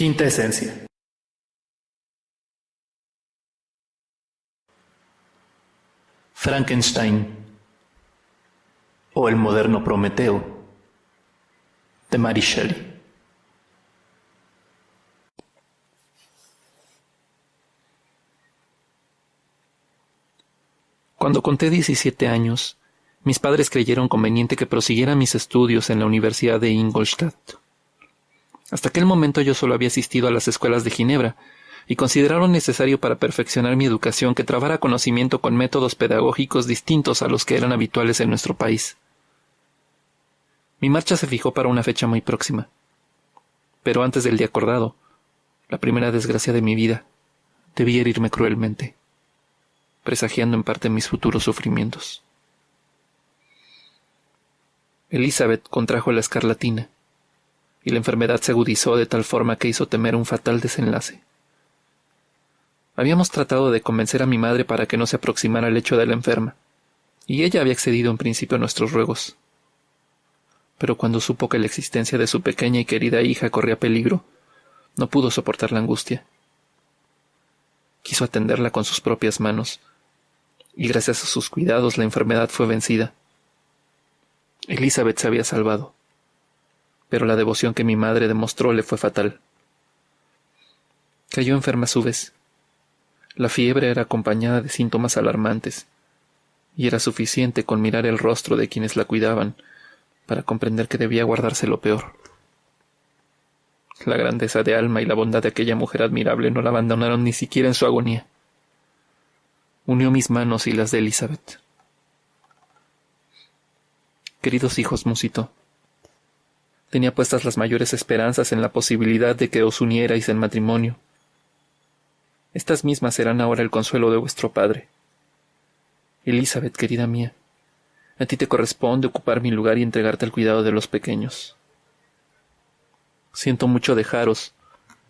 Quinta esencia. Frankenstein o el moderno Prometeo de Mary Shelley. Cuando conté 17 años, mis padres creyeron conveniente que prosiguiera mis estudios en la Universidad de Ingolstadt. Hasta aquel momento yo solo había asistido a las escuelas de Ginebra, y consideraron necesario para perfeccionar mi educación que trabara conocimiento con métodos pedagógicos distintos a los que eran habituales en nuestro país. Mi marcha se fijó para una fecha muy próxima, pero antes del día acordado, la primera desgracia de mi vida, debí herirme cruelmente, presagiando en parte mis futuros sufrimientos. Elizabeth contrajo la escarlatina, y la enfermedad se agudizó de tal forma que hizo temer un fatal desenlace. Habíamos tratado de convencer a mi madre para que no se aproximara al lecho de la enferma, y ella había accedido en principio a nuestros ruegos. Pero cuando supo que la existencia de su pequeña y querida hija corría peligro, no pudo soportar la angustia. Quiso atenderla con sus propias manos, y gracias a sus cuidados la enfermedad fue vencida. Elizabeth se había salvado, pero la devoción que mi madre demostró le fue fatal. Cayó enferma a su vez. La fiebre era acompañada de síntomas alarmantes, y era suficiente con mirar el rostro de quienes la cuidaban para comprender que debía guardarse lo peor. La grandeza de alma y la bondad de aquella mujer admirable no la abandonaron ni siquiera en su agonía. Unió mis manos y las de Elizabeth. Queridos hijos, musitó, tenía puestas las mayores esperanzas en la posibilidad de que os unierais en matrimonio. Estas mismas serán ahora el consuelo de vuestro padre. Elizabeth, querida mía, a ti te corresponde ocupar mi lugar y entregarte al cuidado de los pequeños. Siento mucho dejaros.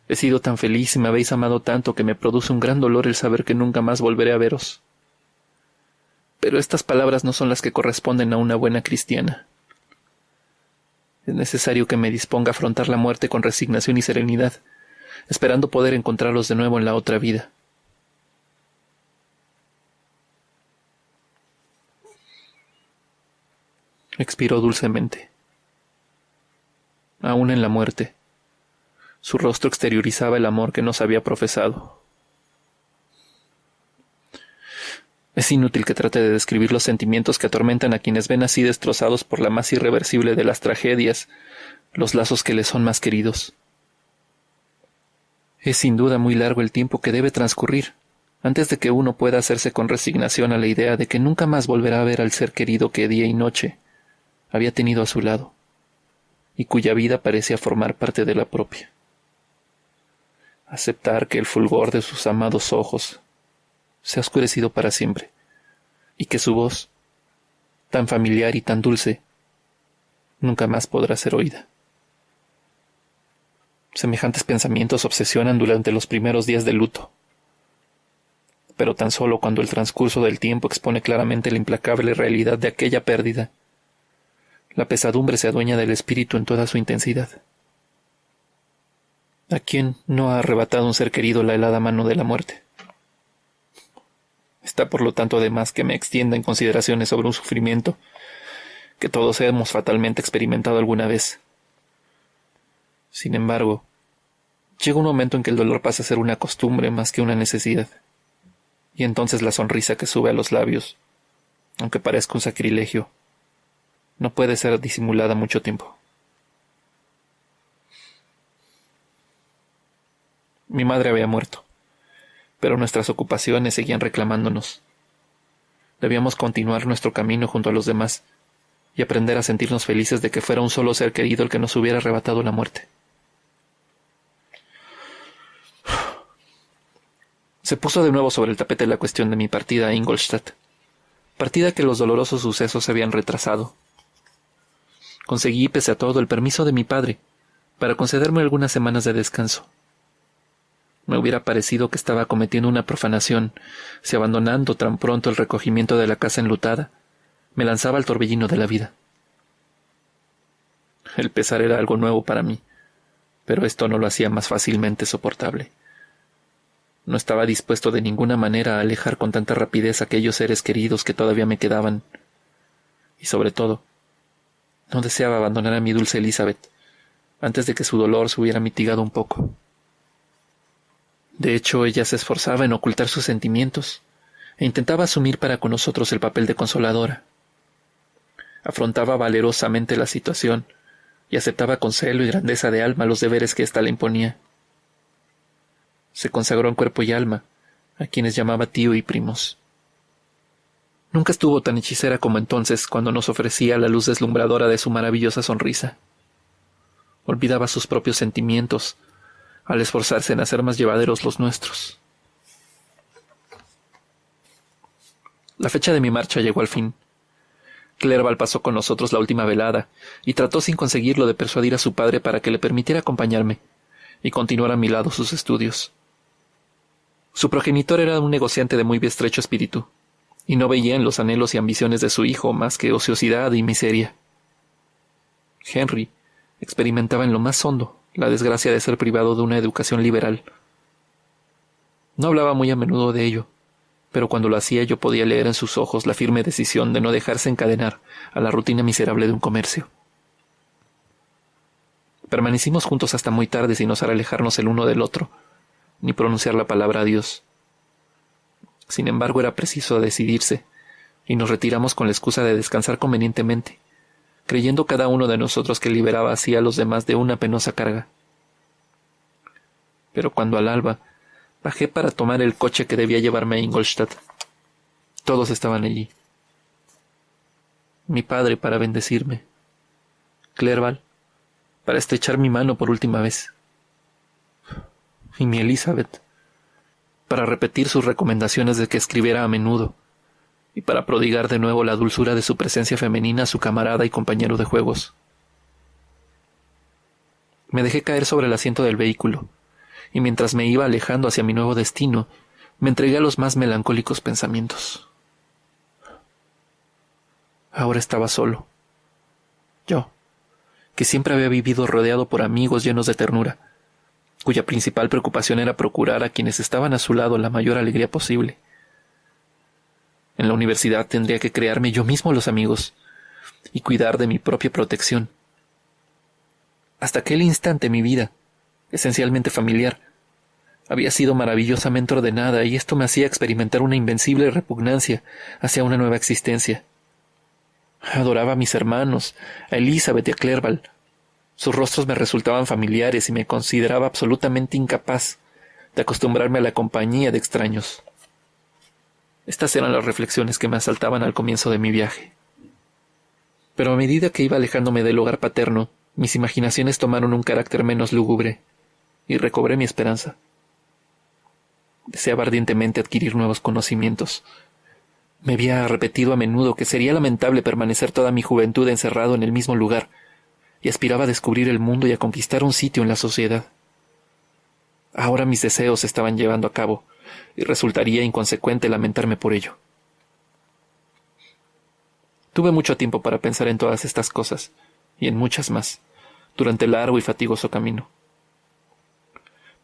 He sido tan feliz y me habéis amado tanto que me produce un gran dolor el saber que nunca más volveré a veros. Pero estas palabras no son las que corresponden a una buena cristiana. Es necesario que me disponga a afrontar la muerte con resignación y serenidad, esperando poder encontrarlos de nuevo en la otra vida. Expiró dulcemente. Aún en la muerte, su rostro exteriorizaba el amor que nos había profesado. Es inútil que trate de describir los sentimientos que atormentan a quienes ven así destrozados por la más irreversible de las tragedias, los lazos que les son más queridos. Es sin duda muy largo el tiempo que debe transcurrir antes de que uno pueda hacerse con resignación a la idea de que nunca más volverá a ver al ser querido que día y noche había tenido a su lado, y cuya vida parecía formar parte de la propia. Aceptar que el fulgor de sus amados ojos se ha oscurecido para siempre, y que su voz, tan familiar y tan dulce, nunca más podrá ser oída. Semejantes pensamientos obsesionan durante los primeros días del luto, pero tan solo cuando el transcurso del tiempo expone claramente la implacable realidad de aquella pérdida, la pesadumbre se adueña del espíritu en toda su intensidad. ¿A quién no ha arrebatado un ser querido la helada mano de la muerte? Está por lo tanto de más que me extienda en consideraciones sobre un sufrimiento que todos hemos fatalmente experimentado alguna vez. Sin embargo, llega un momento en que el dolor pasa a ser una costumbre más que una necesidad, y entonces la sonrisa que sube a los labios, aunque parezca un sacrilegio, no puede ser disimulada mucho tiempo. Mi madre había muerto, pero nuestras ocupaciones seguían reclamándonos. Debíamos continuar nuestro camino junto a los demás y aprender a sentirnos felices de que fuera un solo ser querido el que nos hubiera arrebatado la muerte. Se puso de nuevo sobre el tapete la cuestión de mi partida a Ingolstadt, partida que los dolorosos sucesos se habían retrasado. Conseguí, pese a todo, el permiso de mi padre para concederme algunas semanas de descanso. Me hubiera parecido que estaba cometiendo una profanación si, abandonando tan pronto el recogimiento de la casa enlutada, me lanzaba al torbellino de la vida. El pesar era algo nuevo para mí, pero esto no lo hacía más fácilmente soportable. No estaba dispuesto de ninguna manera a alejar con tanta rapidez a aquellos seres queridos que todavía me quedaban. Y sobre todo, no deseaba abandonar a mi dulce Elizabeth antes de que su dolor se hubiera mitigado un poco. De hecho, ella se esforzaba en ocultar sus sentimientos e intentaba asumir para con nosotros el papel de consoladora. Afrontaba valerosamente la situación y aceptaba con celo y grandeza de alma los deberes que ésta le imponía. Se consagró en cuerpo y alma a quienes llamaba tío y primos. Nunca estuvo tan hechicera como entonces cuando nos ofrecía la luz deslumbradora de su maravillosa sonrisa. Olvidaba sus propios sentimientos al esforzarse en hacer más llevaderos los nuestros. La fecha de mi marcha llegó al fin. Clerval pasó con nosotros la última velada y trató sin conseguirlo de persuadir a su padre para que le permitiera acompañarme y continuar a mi lado sus estudios. Su progenitor era un negociante de muy estrecho espíritu, y no veía en los anhelos y ambiciones de su hijo más que ociosidad y miseria. Henry experimentaba en lo más hondo la desgracia de ser privado de una educación liberal. No hablaba muy a menudo de ello, pero cuando lo hacía yo podía leer en sus ojos la firme decisión de no dejarse encadenar a la rutina miserable de un comercio. Permanecimos juntos hasta muy tarde sin osar alejarnos el uno del otro, ni pronunciar la palabra adiós. Sin embargo, era preciso decidirse, y nos retiramos con la excusa de descansar convenientemente, creyendo cada uno de nosotros que liberaba así a los demás de una penosa carga. Pero cuando al alba bajé para tomar el coche que debía llevarme a Ingolstadt, todos estaban allí. Mi padre para bendecirme, Clerval para estrechar mi mano por última vez, y mi Elizabeth para repetir sus recomendaciones de que escribiera a menudo, y para prodigar de nuevo la dulzura de su presencia femenina a su camarada y compañero de juegos. Me dejé caer sobre el asiento del vehículo, y mientras me iba alejando hacia mi nuevo destino, me entregué a los más melancólicos pensamientos. Ahora estaba solo. Yo, que siempre había vivido rodeado por amigos llenos de ternura, cuya principal preocupación era procurar a quienes estaban a su lado la mayor alegría posible. En la universidad tendría que crearme yo mismo los amigos y cuidar de mi propia protección. Hasta aquel instante mi vida, esencialmente familiar, había sido maravillosamente ordenada y esto me hacía experimentar una invencible repugnancia hacia una nueva existencia. Adoraba a mis hermanos, a Elizabeth y a Clerval. Sus rostros me resultaban familiares y me consideraba absolutamente incapaz de acostumbrarme a la compañía de extraños. Estas eran las reflexiones que me asaltaban al comienzo de mi viaje. Pero a medida que iba alejándome del hogar paterno, mis imaginaciones tomaron un carácter menos lúgubre, y recobré mi esperanza. Deseaba ardientemente adquirir nuevos conocimientos. Me había repetido a menudo que sería lamentable permanecer toda mi juventud encerrado en el mismo lugar, y aspiraba a descubrir el mundo y a conquistar un sitio en la sociedad. Ahora mis deseos se estaban llevando a cabo, y resultaría inconsecuente lamentarme por ello. Tuve mucho tiempo para pensar en todas estas cosas, y en muchas más, durante el largo y fatigoso camino.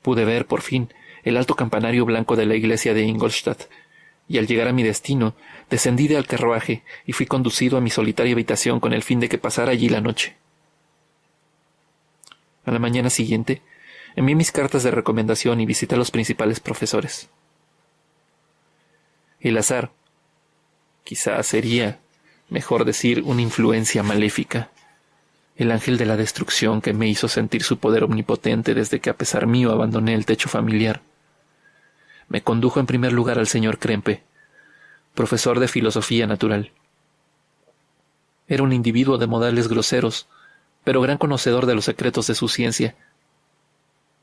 Pude ver, por fin, el alto campanario blanco de la iglesia de Ingolstadt, y al llegar a mi destino, descendí del carruaje y fui conducido a mi solitaria habitación con el fin de que pasara allí la noche. A la mañana siguiente, envié mis cartas de recomendación y visité a los principales profesores. El azar, quizá sería mejor decir una influencia maléfica, el ángel de la destrucción que me hizo sentir su poder omnipotente desde que a pesar mío abandoné el techo familiar, me condujo en primer lugar al señor Krempe, profesor de filosofía natural. Era un individuo de modales groseros, pero gran conocedor de los secretos de su ciencia.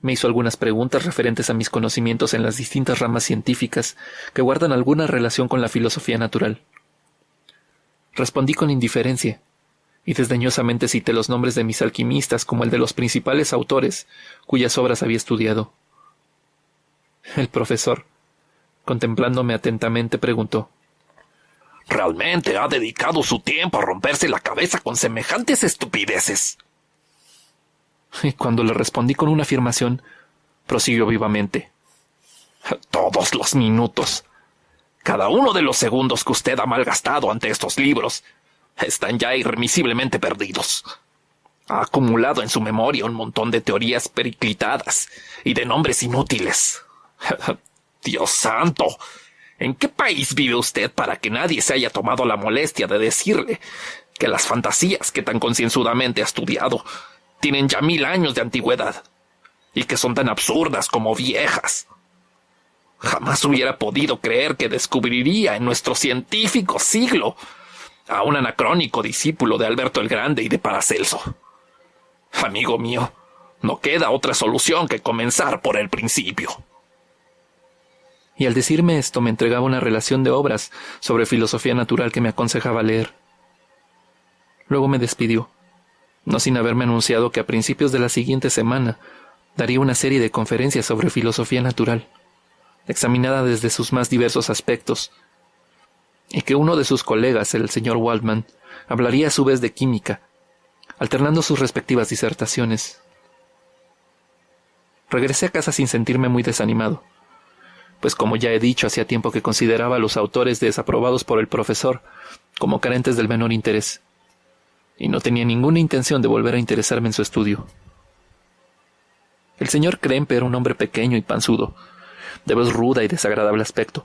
Me hizo algunas preguntas referentes a mis conocimientos en las distintas ramas científicas que guardan alguna relación con la filosofía natural. Respondí con indiferencia, y desdeñosamente cité los nombres de mis alquimistas como el de los principales autores cuyas obras había estudiado. El profesor, contemplándome atentamente, preguntó: ¿Realmente ha dedicado su tiempo a romperse la cabeza con semejantes estupideces? Y cuando le respondí con una afirmación, prosiguió vivamente. Todos los minutos, cada uno de los segundos que usted ha malgastado ante estos libros, están ya irremisiblemente perdidos. Ha acumulado en su memoria un montón de teorías periclitadas y de nombres inútiles. Dios santo, ¿en qué país vive usted para que nadie se haya tomado la molestia de decirle que las fantasías que tan concienzudamente ha estudiado tienen ya 1000 años de antigüedad y que son tan absurdas como viejas? Jamás hubiera podido creer que descubriría en nuestro científico siglo a un anacrónico discípulo de Alberto el Grande y de Paracelso. Amigo mío, no queda otra solución que comenzar por el principio. Y al decirme esto me entregaba una relación de obras sobre filosofía natural que me aconsejaba leer. Luego me despidió, no sin haberme anunciado que a principios de la siguiente semana daría una serie de conferencias sobre filosofía natural, examinada desde sus más diversos aspectos, y que uno de sus colegas, el señor Waldman, hablaría a su vez de química, alternando sus respectivas disertaciones. Regresé a casa sin sentirme muy desanimado, pues como ya he dicho, hacía tiempo que consideraba a los autores desaprobados por el profesor como carentes del menor interés, y no tenía ninguna intención de volver a interesarme en su estudio. El señor Krempe era un hombre pequeño y panzudo, de voz ruda y desagradable aspecto,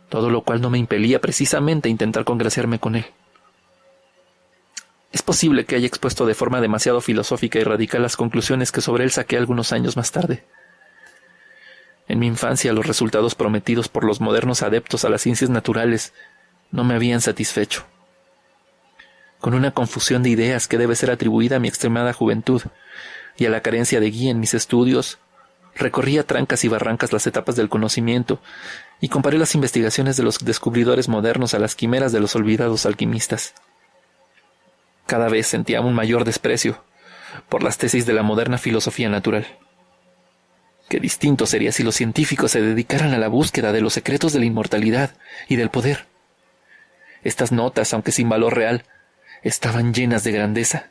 todo lo cual no me impelía precisamente a intentar congraciarme con él. Es posible que haya expuesto de forma demasiado filosófica y radical las conclusiones que sobre él saqué algunos años más tarde. En mi infancia, los resultados prometidos por los modernos adeptos a las ciencias naturales no me habían satisfecho. Con una confusión de ideas que debe ser atribuida a mi extremada juventud y a la carencia de guía en mis estudios, recorrí a trancas y barrancas las etapas del conocimiento y comparé las investigaciones de los descubridores modernos a las quimeras de los olvidados alquimistas. Cada vez sentía un mayor desprecio por las tesis de la moderna filosofía natural. Qué distinto sería si los científicos se dedicaran a la búsqueda de los secretos de la inmortalidad y del poder. Estas notas, aunque sin valor real, estaban llenas de grandeza.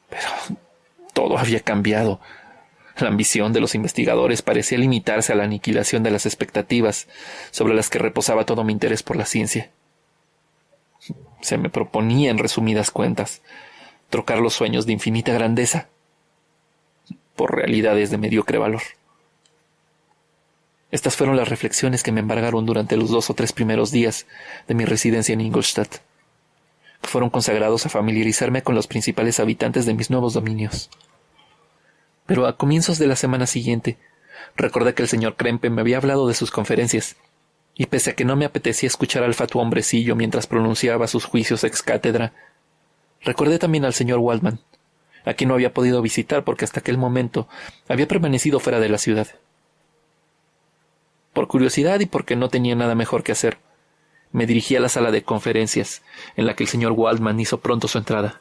Pero todo había cambiado. La ambición de los investigadores parecía limitarse a la aniquilación de las expectativas sobre las que reposaba todo mi interés por la ciencia. Se me proponía, en resumidas cuentas, trocar los sueños de infinita grandeza por realidades de mediocre valor. Estas fueron las reflexiones que me embargaron durante los 2 o 3 primeros días de mi residencia en Ingolstadt, que fueron consagrados a familiarizarme con los principales habitantes de mis nuevos dominios. Pero a comienzos de la semana siguiente, recordé que el señor Krempe me había hablado de sus conferencias, y pese a que no me apetecía escuchar al fatuo hombrecillo mientras pronunciaba sus juicios ex cátedra, recordé también al señor Waldman, a quien no había podido visitar porque hasta aquel momento había permanecido fuera de la ciudad. Por curiosidad y porque no tenía nada mejor que hacer, me dirigí a la sala de conferencias, en la que el señor Waldman hizo pronto su entrada.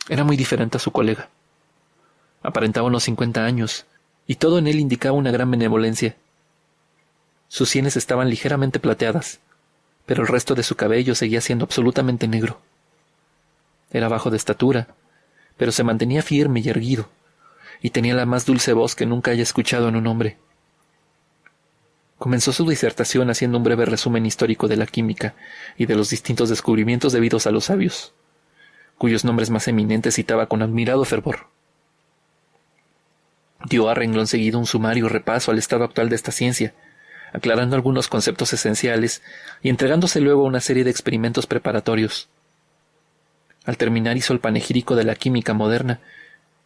Era muy diferente a su colega. Aparentaba unos 50 años, y todo en él indicaba una gran benevolencia. Sus sienes estaban ligeramente plateadas, pero el resto de su cabello seguía siendo absolutamente negro. Era bajo de estatura, pero se mantenía firme y erguido, y tenía la más dulce voz que nunca haya escuchado en un hombre. Comenzó su disertación haciendo un breve resumen histórico de la química y de los distintos descubrimientos debidos a los sabios, cuyos nombres más eminentes citaba con admirado fervor. Dio a renglón seguido un sumario repaso al estado actual de esta ciencia, aclarando algunos conceptos esenciales y entregándose luego a una serie de experimentos preparatorios. Al terminar hizo el panegírico de la química moderna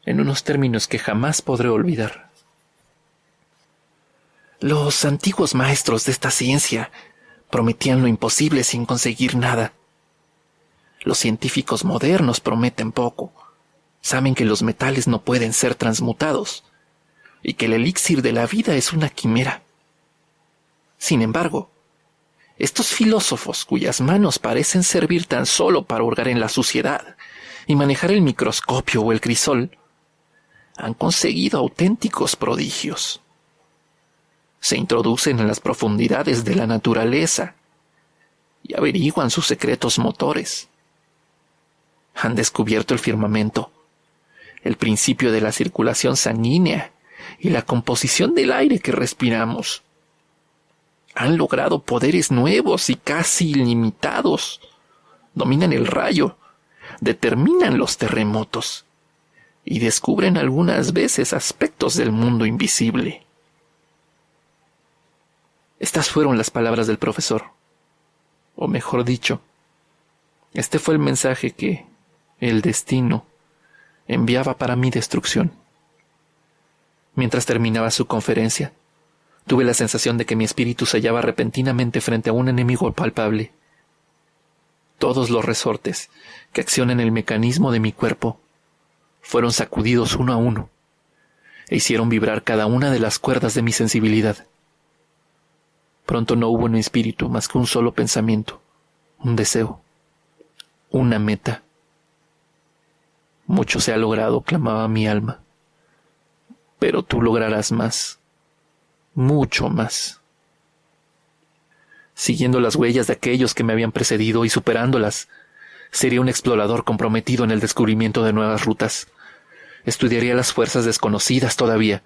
en unos términos que jamás podré olvidar. Los antiguos maestros de esta ciencia prometían lo imposible sin conseguir nada. Los científicos modernos prometen poco. Saben que los metales no pueden ser transmutados y que el elixir de la vida es una quimera. Sin embargo, estos filósofos cuyas manos parecen servir tan solo para hurgar en la suciedad y manejar el microscopio o el crisol, han conseguido auténticos prodigios. Se introducen en las profundidades de la naturaleza y averiguan sus secretos motores. Han descubierto el firmamento el principio de la circulación sanguínea y la composición del aire que respiramos. Han logrado poderes nuevos y casi ilimitados. Dominan el rayo, determinan los terremotos y descubren algunas veces aspectos del mundo invisible. Estas fueron las palabras del profesor. O mejor dicho, este fue el mensaje que el destino enviaba para mi destrucción. Mientras terminaba su conferencia, tuve la sensación de que mi espíritu se hallaba repentinamente frente a un enemigo palpable. Todos los resortes que accionan el mecanismo de mi cuerpo fueron sacudidos uno a uno e hicieron vibrar cada una de las cuerdas de mi sensibilidad. Pronto no hubo en mi espíritu más que un solo pensamiento, un deseo, una meta. Mucho se ha logrado, clamaba mi alma, pero tú lograrás más, mucho más. Siguiendo las huellas de aquellos que me habían precedido y superándolas, sería un explorador comprometido en el descubrimiento de nuevas rutas. Estudiaría las fuerzas desconocidas todavía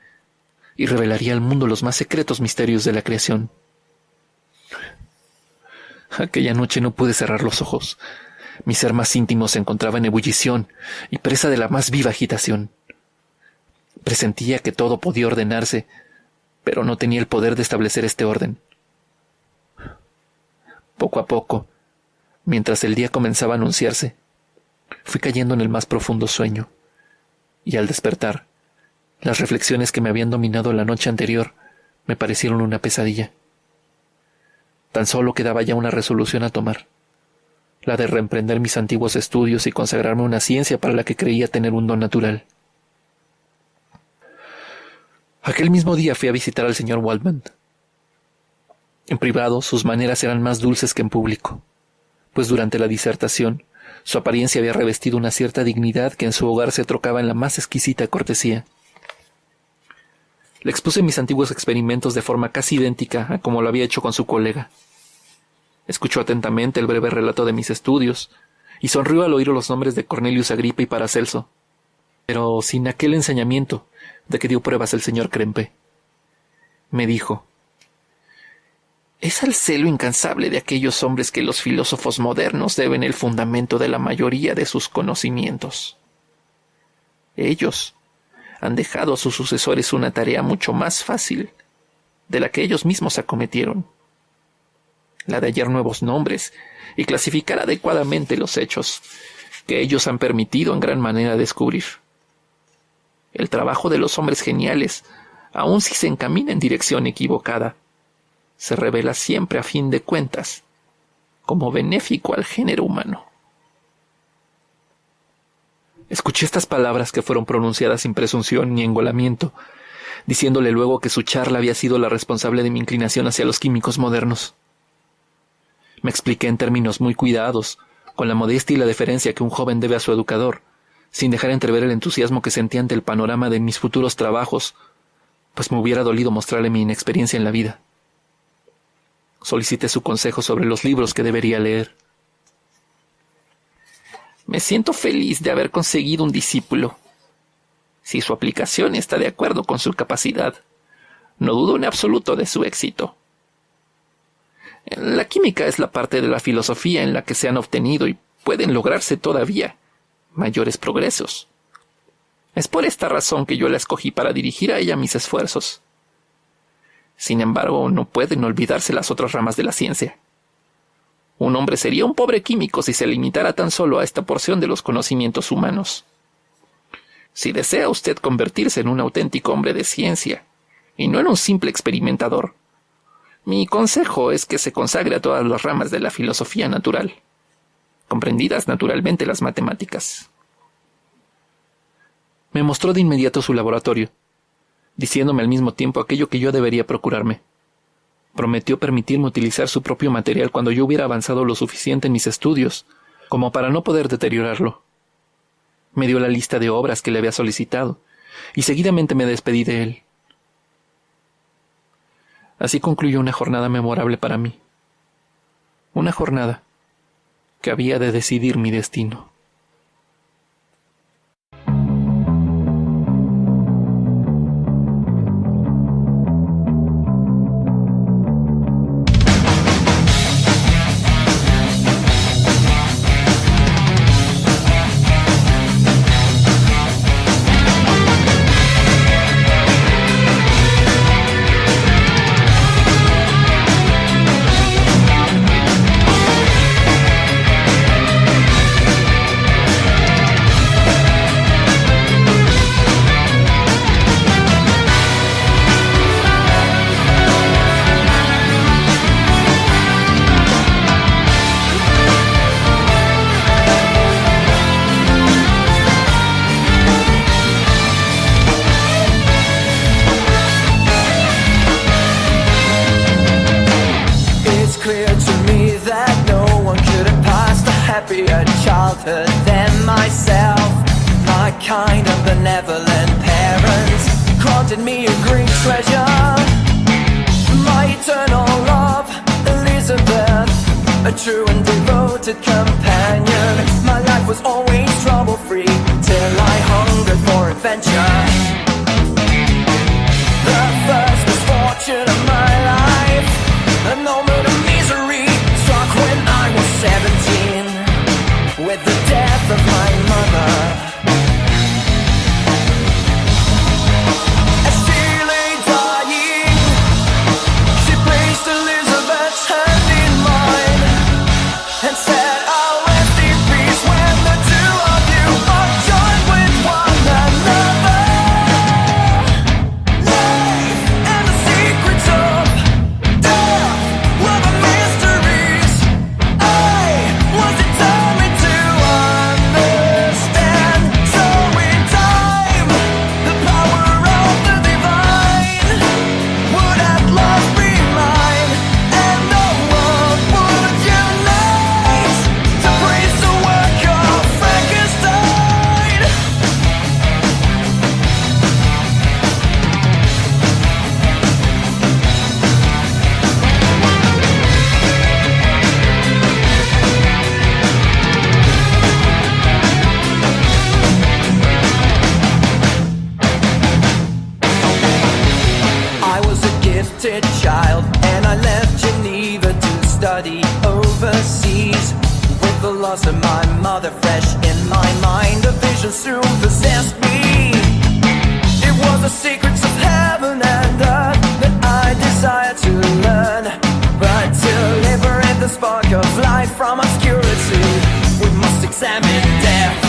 y revelaría al mundo los más secretos misterios de la creación. Aquella noche no pude cerrar los ojos. Mi ser más íntimo se encontraba en ebullición y presa de la más viva agitación. Presentía que todo podía ordenarse, pero no tenía el poder de establecer este orden. Poco a poco, mientras el día comenzaba a anunciarse, fui cayendo en el más profundo sueño, y al despertar, las reflexiones que me habían dominado la noche anterior me parecieron una pesadilla. Tan solo quedaba ya una resolución a tomar, la de reemprender mis antiguos estudios y consagrarme a una ciencia para la que creía tener un don natural. Aquel mismo día fui a visitar al señor Waldman. En privado, sus maneras eran más dulces que en público, pues durante la disertación, su apariencia había revestido una cierta dignidad que en su hogar se trocaba en la más exquisita cortesía. Le expuse mis antiguos experimentos de forma casi idéntica a como lo había hecho con su colega. Escuchó atentamente el breve relato de mis estudios y sonrió al oír los nombres de Cornelius Agripa y Paracelso, pero sin aquel ensañamiento de que dio pruebas el señor Krempe. Me dijo: «Es al celo incansable de aquellos hombres que los filósofos modernos deben el fundamento de la mayoría de sus conocimientos. Ellos han dejado a sus sucesores una tarea mucho más fácil de la que ellos mismos acometieron, la de hallar nuevos nombres y clasificar adecuadamente los hechos que ellos han permitido en gran manera descubrir. El trabajo de los hombres geniales, aun si se encamina en dirección equivocada, se revela siempre a fin de cuentas como benéfico al género humano». Escuché estas palabras que fueron pronunciadas sin presunción ni engolamiento, diciéndole luego que su charla había sido la responsable de mi inclinación hacia los químicos modernos. Me expliqué en términos muy cuidados, con la modestia y la deferencia que un joven debe a su educador, sin dejar entrever el entusiasmo que sentía ante el panorama de mis futuros trabajos, pues me hubiera dolido mostrarle mi inexperiencia en la vida. Solicité su consejo sobre los libros que debería leer. «Me siento feliz de haber conseguido un discípulo. Si su aplicación está de acuerdo con su capacidad, no dudo en absoluto de su éxito. La química es la parte de la filosofía en la que se han obtenido y pueden lograrse todavía mayores progresos. Es por esta razón que yo la escogí para dirigir a ella mis esfuerzos. Sin embargo, no pueden olvidarse las otras ramas de la ciencia. Un hombre sería un pobre químico si se limitara tan solo a esta porción de los conocimientos humanos. Si desea usted convertirse en un auténtico hombre de ciencia, y no en un simple experimentador, mi consejo es que se consagre a todas las ramas de la filosofía natural, comprendidas naturalmente las matemáticas». Me mostró de inmediato su laboratorio, diciéndome al mismo tiempo aquello que yo debería procurarme. Prometió permitirme utilizar su propio material cuando yo hubiera avanzado lo suficiente en mis estudios, como para no poder deteriorarlo. Me dio la lista de obras que le había solicitado, y seguidamente me despedí de él. Así concluyó una jornada memorable para mí. Una jornada que había de decidir mi destino. better than myself. My kind and benevolent parents granted me a great treasure, my eternal love, Elizabeth, a true and devoted companion. My life was always trouble-free till I hungered for adventure. The first misfortune of my life, a moment of misery, struck when I was 17, with the death of my mother. As she lay dying, she placed Elizabeth's hand in mine and said, "I'll rest in peace when the two of you are joined with one another." Life and the secrets of death were the mysteries I was determined to understand. So in time, the power of the divine would at last be mine, and the world would unite to praise the work of Frankenstein. I was a gifted child, and I left Geneva to study overseas. With the loss of my mother fresh in my mind, a vision soon possessed me. It was the secrets of heaven and earth that I desired to learn. But to liberate the spark of life from obscurity, we must examine death.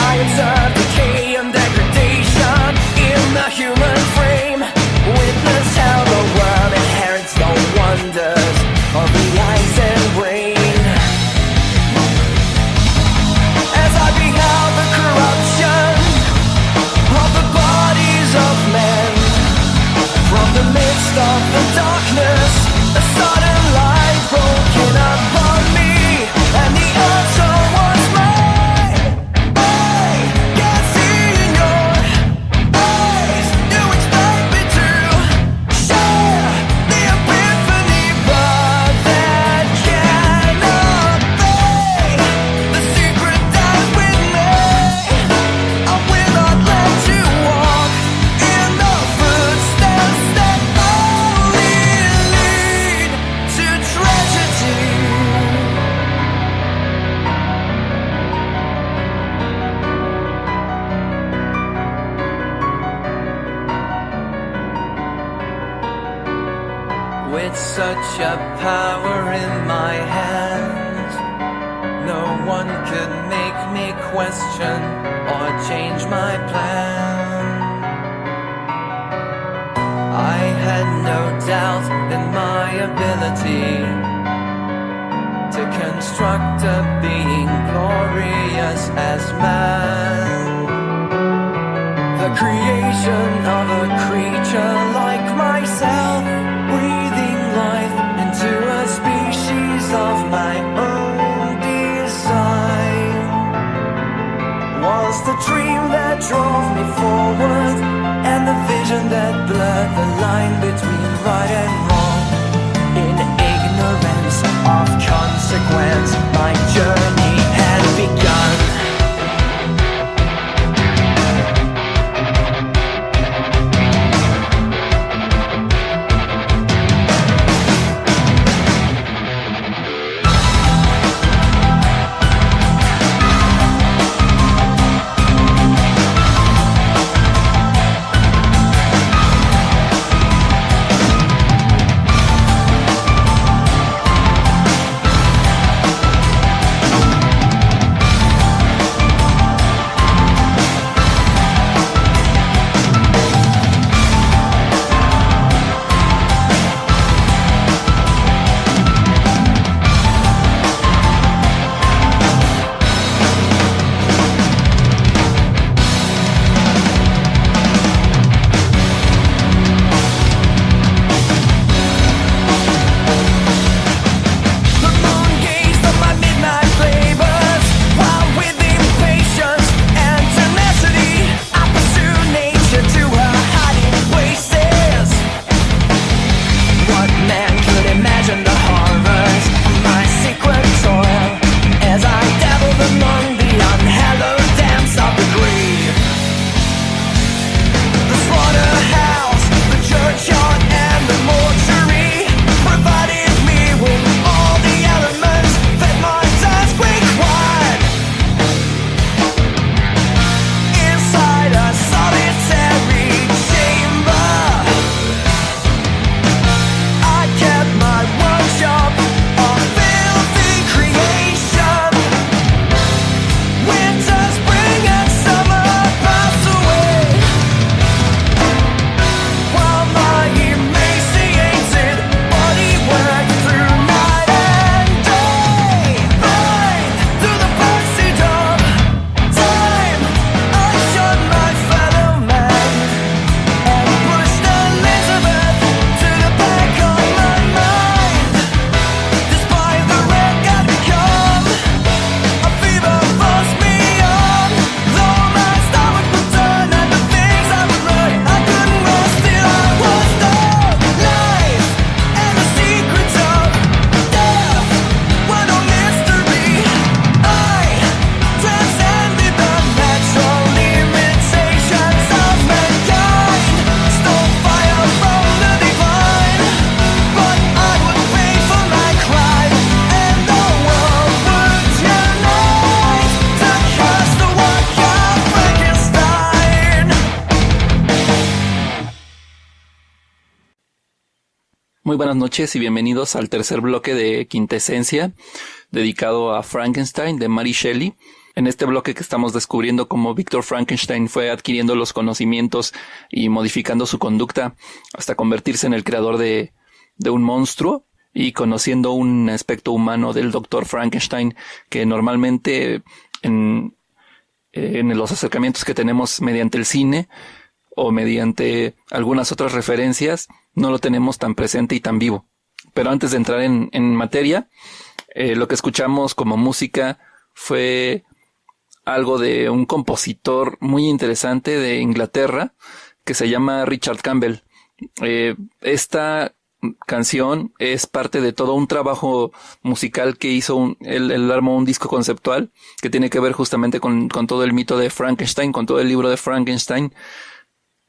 I observed decay and degradation in the human frame. Witness how the world inherits the wonders of the eyes and brain. As I beheld the corruption of the bodies of men, from the midst of the darkness, a sudden light broke in upon me, and the answer was mine. I can see in your eyes, you expect me to share the epiphany, but that cannot be. The secret dies with me. I will not let you walk in the footsteps that only lead to tragedy. With such a power in my hands, no one could make me question or change my plan. I had no doubt in my ability to construct a being glorious as man, the creation of a creature like myself, breathing life into a species of my own design, was the dream that drove me forward, and the vision that blurred the line between right and wrong. In ignorance of consequence, my journey had begun. Muy buenas noches y bienvenidos al tercer bloque de Quintesencia, dedicado a Frankenstein de Mary Shelley. En este bloque que estamos descubriendo cómo Víctor Frankenstein fue adquiriendo los conocimientos y modificando su conducta hasta convertirse en el creador de un monstruo, y conociendo un aspecto humano del Dr. Frankenstein que normalmente en los acercamientos que tenemos mediante el cine o mediante algunas otras referencias no lo tenemos tan presente y tan vivo. Pero antes de entrar en materia, lo que escuchamos como música fue algo de un compositor muy interesante de Inglaterra que se llama Richard Campbell. Esta canción es parte de todo un trabajo musical que hizo. Él armó un disco conceptual que tiene que ver justamente con todo el mito de Frankenstein, con todo el libro de Frankenstein.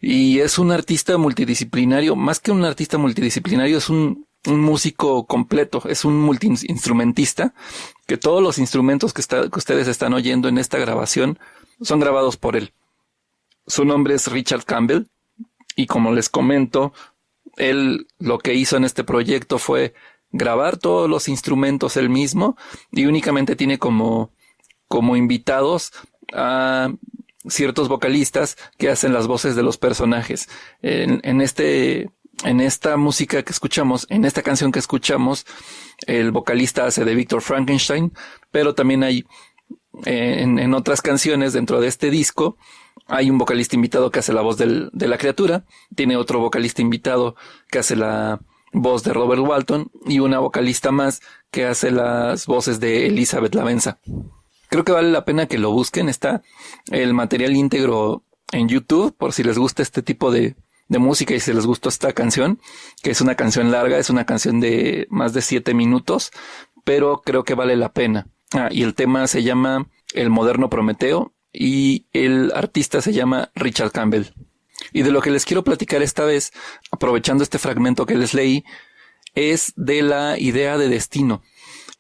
Y es un artista multidisciplinario, más que un artista multidisciplinario, es un músico completo, es un multiinstrumentista, que todos los instrumentos que ustedes están oyendo en esta grabación son grabados por él. Su nombre es Richard Campbell, y como les comento, él lo que hizo en este proyecto fue grabar todos los instrumentos él mismo, y únicamente tiene como invitados a ciertos vocalistas que hacen las voces de los personajes. En esta música que escuchamos, en esta canción que escuchamos, el vocalista hace de Víctor Frankenstein, pero también hay en otras canciones dentro de este disco hay un vocalista invitado que hace la voz de la criatura, tiene otro vocalista invitado que hace la voz de Robert Walton y una vocalista más que hace las voces de Elizabeth Lavenza. Creo que vale la pena que lo busquen. Está el material íntegro en YouTube por si les gusta este tipo de música y si les gustó esta canción, que es una canción larga, es una canción de más de 7 minutos, pero creo que vale la pena. Y el tema se llama El Moderno Prometeo y el artista se llama Richard Campbell. Y de lo que les quiero platicar esta vez, aprovechando este fragmento que les leí, es de la idea de destino.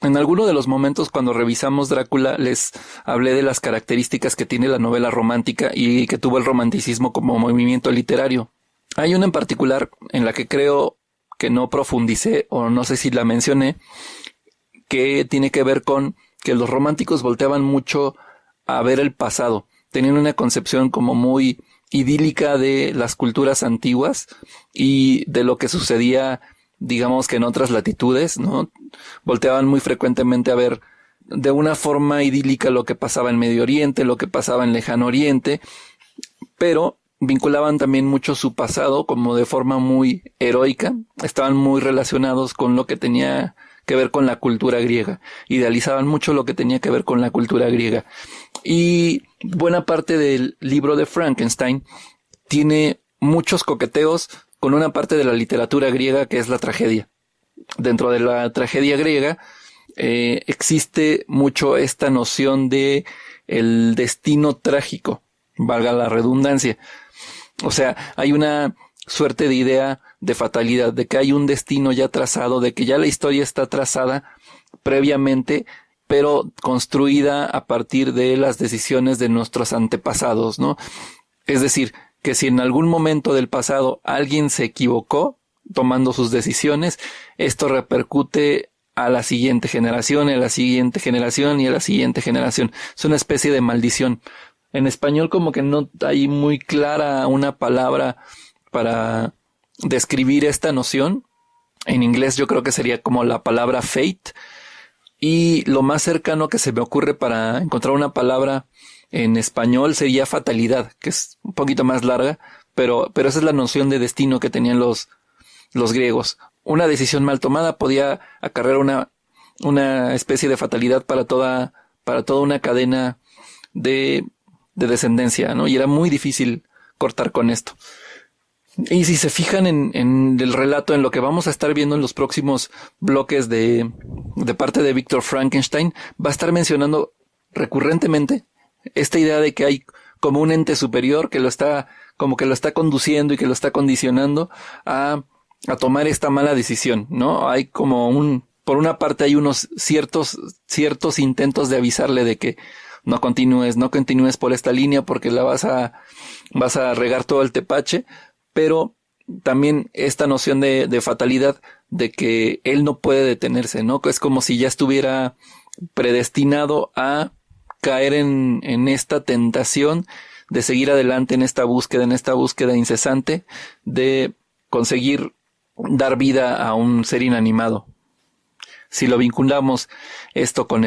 En alguno de los momentos cuando revisamos Drácula les hablé de las características que tiene la novela romántica y que tuvo el romanticismo como movimiento literario. Hay una en particular en la que creo que no profundicé o no sé si la mencioné, que tiene que ver con que los románticos volteaban mucho a ver el pasado. Tenían una concepción como muy idílica de las culturas antiguas y de lo que sucedía, digamos que en otras latitudes, ¿no? Volteaban muy frecuentemente a ver de una forma idílica lo que pasaba en Medio Oriente, lo que pasaba en Lejano Oriente, pero vinculaban también mucho su pasado como de forma muy heroica. Estaban muy relacionados con lo que tenía que ver con la cultura griega. Idealizaban mucho lo que tenía que ver con la cultura griega. Y buena parte del libro de Frankenstein tiene muchos coqueteos con una parte de la literatura griega que es la tragedia. Dentro de la tragedia griega existe mucho esta noción de el destino trágico, valga la redundancia. O sea, hay una suerte de idea de fatalidad, de que hay un destino ya trazado, de que ya la historia está trazada previamente, pero construida a partir de las decisiones de nuestros antepasados, ¿no? Es decir, que si en algún momento del pasado alguien se equivocó tomando sus decisiones, esto repercute a la siguiente generación, a la siguiente generación y a la siguiente generación. Es una especie de maldición. En español como que no hay muy clara una palabra para describir esta noción. En inglés yo creo que sería como la palabra fate. Y lo más cercano que se me ocurre para encontrar una palabra en español sería fatalidad, que es un poquito más larga, pero esa es la noción de destino que tenían los griegos. Una decisión mal tomada podía acarrear una especie de fatalidad para toda una cadena de descendencia, ¿no? Y era muy difícil cortar con esto. Y si se fijan en el relato, en lo que vamos a estar viendo en los próximos bloques de parte de Víctor Frankenstein, va a estar mencionando recurrentemente esta idea de que hay como un ente superior que lo está conduciendo y que lo está condicionando a tomar esta mala decisión, ¿no? Hay como por una parte hay unos ciertos intentos de avisarle de que no continúes por esta línea porque la vas a regar todo el tepache, pero también esta noción de fatalidad, de que él no puede detenerse, ¿no? Es como si ya estuviera predestinado a caer en esta tentación de seguir adelante en esta búsqueda incesante de conseguir dar vida a un ser inanimado. Si lo vinculamos esto con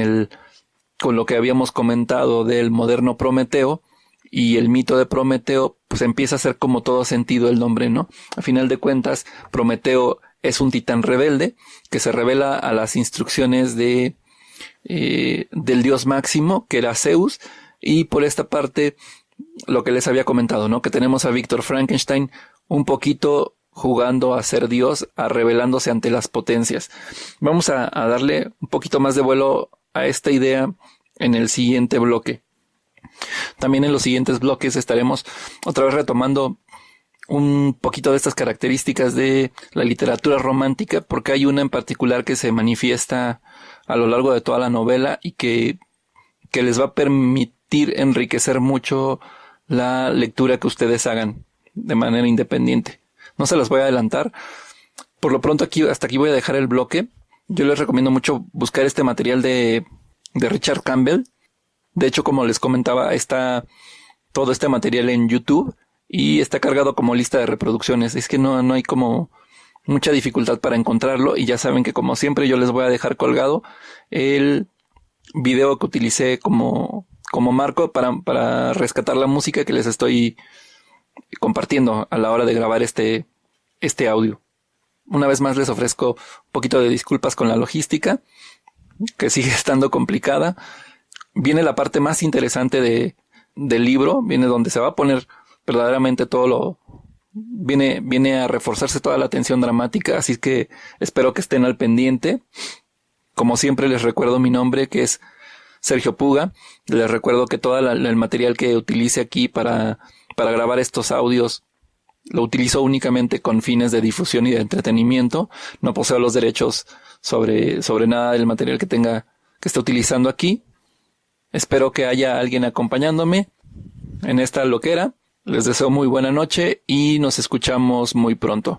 lo que habíamos comentado del moderno Prometeo y el mito de Prometeo, pues empieza a hacer como todo sentido el nombre, ¿no? A final de cuentas, Prometeo es un titán rebelde que se revela a las instrucciones del dios máximo, que era Zeus, y por esta parte, lo que les había comentado, ¿no? Que tenemos a Víctor Frankenstein un poquito jugando a ser Dios, a rebelándose ante las potencias. Vamos a darle un poquito más de vuelo a esta idea en el siguiente bloque. También en los siguientes bloques estaremos otra vez retomando un poquito de estas características de la literatura romántica, porque hay una en particular que se manifiesta a lo largo de toda la novela y que les va a permitir enriquecer mucho la lectura que ustedes hagan de manera independiente. No se las voy a adelantar. Por lo pronto hasta aquí voy a dejar el bloque. Yo les recomiendo mucho buscar este material de Richard Campbell. De hecho, como les comentaba, está todo este material en YouTube y está cargado como lista de reproducciones. Es que no hay como mucha dificultad para encontrarlo, y ya saben que como siempre yo les voy a dejar colgado el video que utilicé como marco para rescatar la música que les estoy compartiendo a la hora de grabar este audio. Una vez más les ofrezco un poquito de disculpas con la logística, que sigue estando complicada. Viene la parte más interesante del libro, viene donde se va a poner verdaderamente viene a reforzarse toda la tensión dramática, así que espero que estén al pendiente. Como siempre les recuerdo mi nombre, que es Sergio Puga. Les recuerdo que todo el material que utilice aquí para grabar estos audios lo utilizo únicamente con fines de difusión y de entretenimiento. No poseo los derechos sobre nada del material que esté utilizando aquí. Espero que haya alguien acompañándome en esta loquera. Les deseo muy buena noche y nos escuchamos muy pronto.